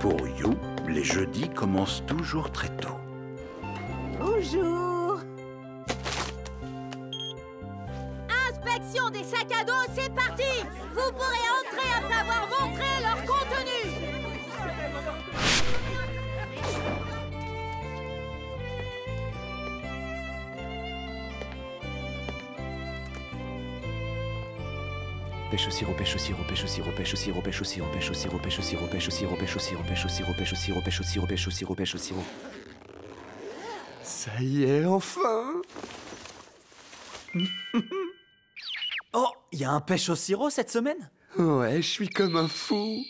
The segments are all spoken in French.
Pour You, les jeudis commencent toujours très tôt. Bonjour. Inspection des sacs à dos, c'est parti! Vous pourrez entrer après avoir montré leur contenu! Pêche au sirop, pêche au sirop, pêche au sirop, pêche au sirop, pêche au sirop, pêche au sirop, pêche au sirop, pêche au sirop, pêche au sirop, pêche au sirop, pêche au sirop, pêche au sirop, pêche au sirop, pêche au sirop. Ça y est, enfin. Oh, il y a un pêche au sirop cette semaine? Ouais, je suis comme un fou.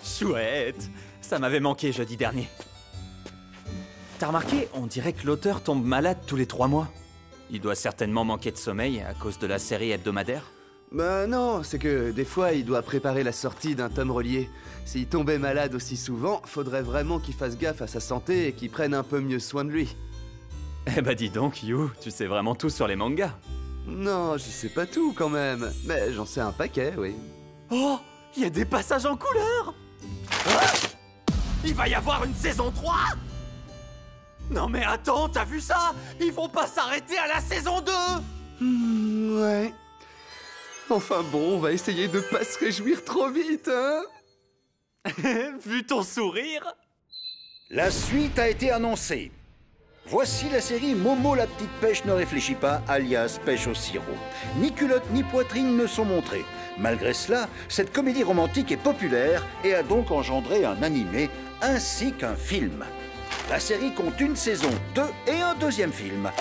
Chouette! Ça m'avait manqué jeudi dernier. T'as remarqué, on dirait que l'auteur tombe malade tous les 3 mois. Il doit certainement manquer de sommeil à cause de la série hebdomadaire. Bah non, c'est que des fois, il doit préparer la sortie d'un tome relié. S'il tombait malade aussi souvent, faudrait vraiment qu'il fasse gaffe à sa santé et qu'il prenne un peu mieux soin de lui. Eh bah dis donc, You, tu sais vraiment tout sur les mangas. Non, je sais pas tout quand même, mais j'en sais un paquet, oui. Oh, il y a des passages en couleur! Ah, il va y avoir une saison 3? Non mais attends, t'as vu ça? Ils vont pas s'arrêter à la saison 2! Ouais. Enfin bon, on va essayer de pas se réjouir trop vite, hein. Vu ton sourire? La suite a été annoncée. Voici la série Momo la petite pêche ne réfléchit pas, alias Pêche au sirop. Ni culotte ni poitrine ne sont montrées. Malgré cela, cette comédie romantique est populaire et a donc engendré un animé ainsi qu'un film. La série compte une saison 2 et un deuxième film.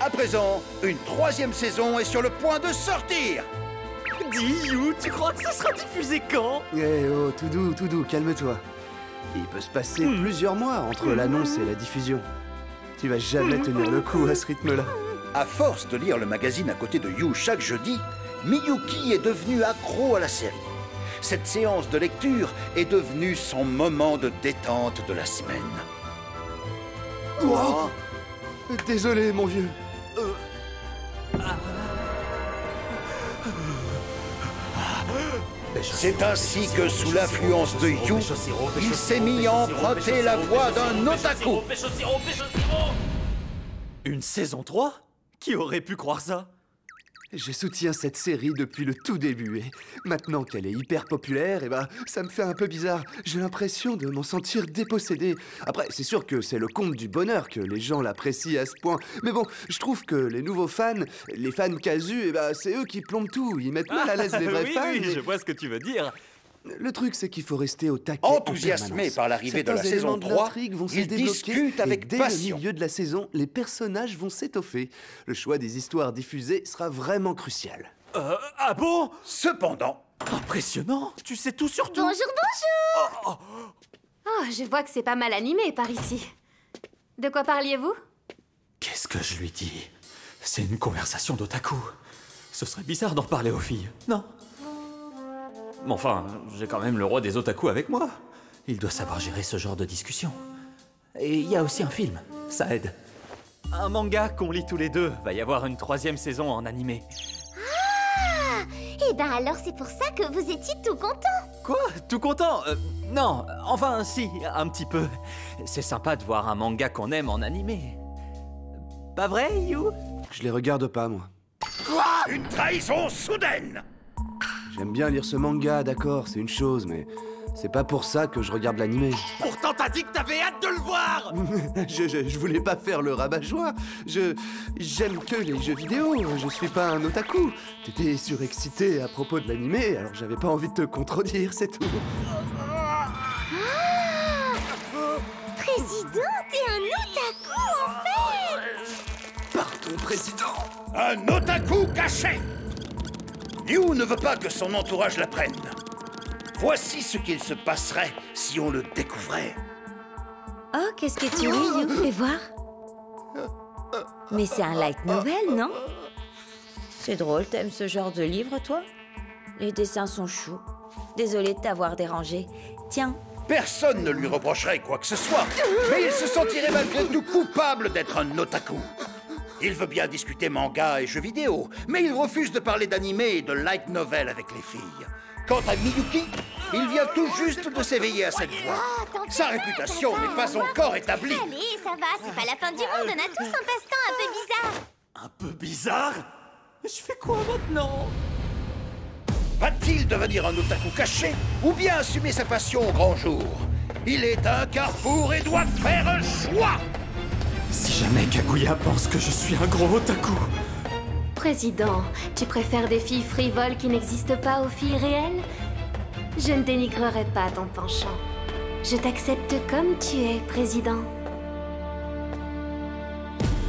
À présent, une 3e saison est sur le point de sortir. Dis, You, tu crois que ça sera diffusé quand? Eh oh, tout doux, calme-toi. Il peut se passer plusieurs mois entre l'annonce et la diffusion. Tu vas jamais tenir le coup à ce rythme-là. À force de lire le magazine à côté de You chaque jeudi, Miyuki est devenu accro à la série. Cette séance de lecture est devenue son moment de détente de la semaine. Oh, désolé, mon vieux. C'est ainsi que, sous l'influence de You, il s'est mis à emprunter la voix d'un otaku. Une saison 3? Qui aurait pu croire ça? Je soutiens cette série depuis le tout début et maintenant qu'elle est hyper populaire, eh ben, ça me fait un peu bizarre. J'ai l'impression de m'en sentir dépossédé. Après, c'est sûr que c'est le comble du bonheur que les gens l'apprécient à ce point. Mais bon, je trouve que les nouveaux fans, les fans casus, eh ben, c'est eux qui plombent tout. Ils mettent mal à l'aise les vrais oui, fans. Oui, et je vois ce que tu veux dire. Le truc, c'est qu'il faut rester au taquet. Enthousiasmé par l'arrivée de la saison 3, ils discutent avec dès passion. le milieu de la saison, les personnages vont s'étoffer. Le choix des histoires diffusées sera vraiment crucial. Ah bon? Cependant, Impressionnant! Tu sais tout sur tout! Bonjour. Oh, je vois que c'est pas mal animé par ici. De quoi parliez-vous? Qu'est-ce que je lui dis? C'est une conversation d'otaku. Ce serait bizarre d'en parler aux filles, non? Mais enfin, j'ai quand même le roi des otaku avec moi. Il doit savoir gérer ce genre de discussion. Et il y a aussi un film, ça aide. Un manga qu'on lit tous les deux. Va y avoir une 3e saison en animé. Ah! Eh ben alors c'est pour ça que vous étiez tout content. Quoi? Tout content? Non, enfin si, un petit peu. C'est sympa de voir un manga qu'on aime en animé. Pas vrai, You? Je les regarde pas, moi. quoi? Une trahison soudaine! J'aime bien lire ce manga, d'accord, c'est une chose, mais c'est pas pour ça que je regarde l'animé. Pourtant t'as dit que t'avais hâte de le voir! je voulais pas faire le rabat-joie. J'aime que les jeux vidéo, je suis pas un otaku. T'étais surexcité à propos de l'animé, alors j'avais pas envie de te contredire, c'est tout. Ah! Président, t'es un otaku en fait. Pardon, président. Un otaku caché! You ne veut pas que son entourage l'apprenne. Voici ce qu'il se passerait si on le découvrait. Oh, qu'est-ce que tu lis, You? Fais voir. Mais c'est un light novel, non? C'est drôle, t'aimes ce genre de livre, toi? Les dessins sont choux. Désolée de t'avoir dérangé. Tiens. Personne ne lui reprocherait quoi que ce soit, mais il se sentirait malgré tout coupable d'être un otaku. Il veut bien discuter manga et jeux vidéo, mais il refuse de parler d'animé et de light novel avec les filles. Quant à Miyuki, il vient tout juste de s'éveiller à cette voix. Sa réputation n'est pas encore établie. Allez, ça va, c'est pas la fin du monde. On a tous un passe-temps un peu bizarre. Un peu bizarre? Je fais quoi maintenant? Va-t-il devenir un otaku caché ou bien assumer sa passion au grand jour? Il est à un carrefour et doit faire un choix. Si jamais Kaguya pense que je suis un gros otaku... Président, tu préfères des filles frivoles qui n'existent pas aux filles réelles? Je ne dénigrerai pas ton penchant. Je t'accepte comme tu es, Président.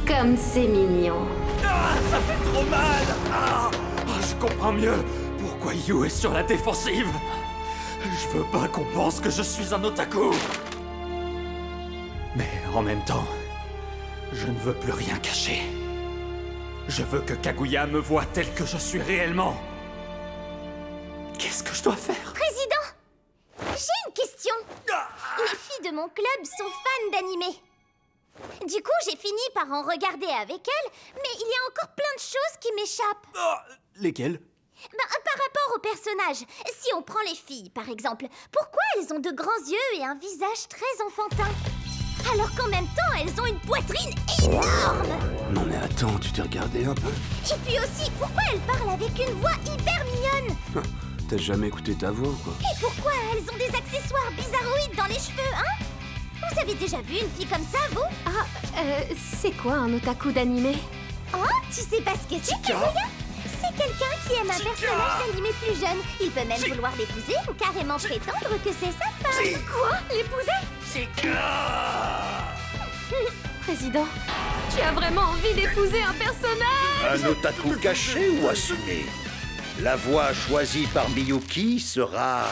Comme c'est mignon. Ah, ça fait trop mal! Ah, je comprends mieux pourquoi Yu est sur la défensive. Je veux pas qu'on pense que je suis un otaku. Mais en même temps, je ne veux plus rien cacher. Je veux que Kaguya me voie tel que je suis réellement. Qu'est-ce que je dois faire? Président, j'ai une question. Les filles de mon club sont fans d'animé. Du coup, j'ai fini par en regarder avec elles, mais il y a encore plein de choses qui m'échappent. Lesquels? Par rapport aux personnages, si on prend les filles, par exemple, pourquoi elles ont de grands yeux et un visage très enfantin? Alors qu'en même temps, elles ont une poitrine énorme! Non mais attends, tu t'es regardé un peu? Et puis aussi, pourquoi elles parlent avec une voix hyper mignonne? T'as jamais écouté ta voix ou quoi? Et pourquoi elles ont des accessoires bizarroïdes dans les cheveux, hein? Vous avez déjà vu une fille comme ça, vous? Ah, c'est quoi un otaku d'animé? Oh, tu sais pas ce que c'est, Kaguya? C'est quelqu'un qui aime un personnage d'animé plus jeune. Il peut même vouloir l'épouser ou carrément prétendre que c'est sa femme. Quoi? L'épouser? Président, tu as vraiment envie d'épouser un personnage? Un otaku caché ou assumé? La voie choisie par Miyuki sera...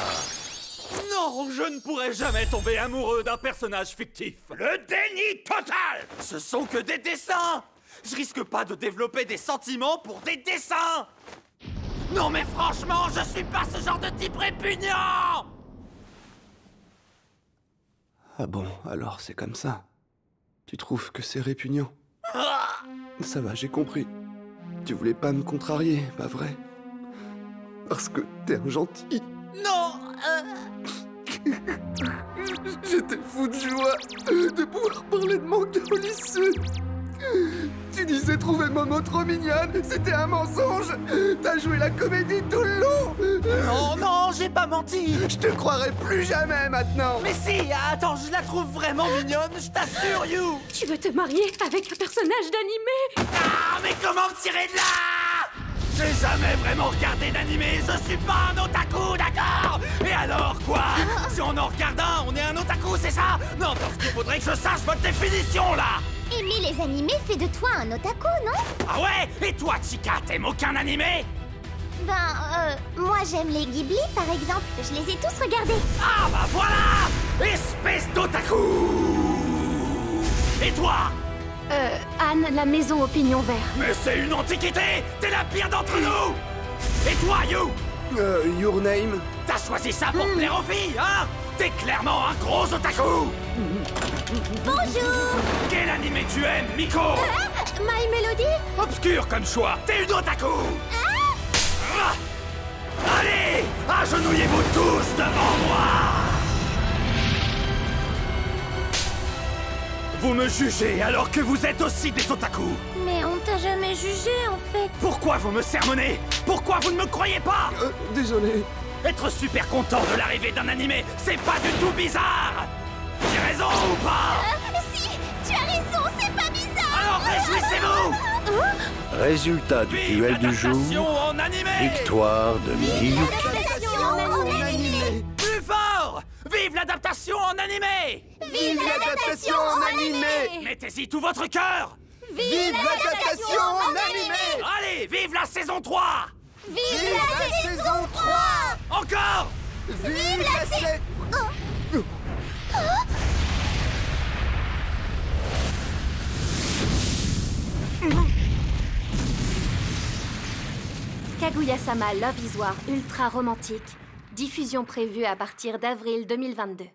Non, je ne pourrai jamais tomber amoureux d'un personnage fictif. le déni total! Ce sont que des dessins! Je risque pas de développer des sentiments pour des dessins! Non mais franchement, je suis pas ce genre de type répugnant! Ah bon, alors c'est comme ça. Tu trouves que c'est répugnant? Ça va, j'ai compris. Tu voulais pas me contrarier, pas vrai? Parce que t'es un gentil. Non! J'étais fou de joie de pouvoir parler de mon cœur au lycée. Tu disais trouver Momo trop mignonne, c'était un mensonge. T'as joué la comédie tout le long. Non, non, j'ai pas menti! Je te croirai plus jamais maintenant. Mais si, attends, je la trouve vraiment mignonne, je t'assure, You! Tu veux te marier avec un personnage d'animé? Ah, mais comment me tirer de là? J'ai jamais vraiment regardé d'animé, je suis pas un otaku, d'accord? Et alors quoi? Si on en regarde un, on est un otaku, c'est ça? Non, parce qu'il faudrait que je sache votre définition, là! Aimer les animés fait de toi un otaku, non? Ah ouais? Et toi, Chica, t'aimes aucun animé? Moi j'aime les Ghibli, par exemple. Je les ai tous regardés. Ah bah voilà! Espèce d'otaku! Et toi? Anne, la maison au pignon vert. Mais c'est une antiquité! T'es la pire d'entre nous! Et toi, You? Your name? T'as choisi ça pour plaire aux filles, hein? T'es clairement un gros otaku! Bonjour! Quel animé tu aimes, Miko? My Melody? Obscur comme choix, t'es une otaku! Ah! Allez, agenouillez-vous tous devant moi! Vous me jugez alors que vous êtes aussi des otaku! Mais on t'a jamais jugé, en fait. Pourquoi vous me sermonnez? Pourquoi vous ne me croyez pas? Désolé. Être super content de l'arrivée d'un animé, c'est pas du tout bizarre! J'ai raison ou pas? Si, tu as raison, c'est pas bizarre! Alors réjouissez-vous! Résultat du Vive duel du jour, l'adaptation en animé! victoire de Miyuki. L'adaptation en animé! Plus fort! Vive l'adaptation en animé! Vive l'adaptation en animé! Mettez-y tout votre cœur! Vive l'adaptation en animé! Allez, vive la saison 3! Vive la saison 3! Encore! Vive la saison... Kaguya-sama Love is War ultra romantique. Diffusion prévue à partir d'avril 2022.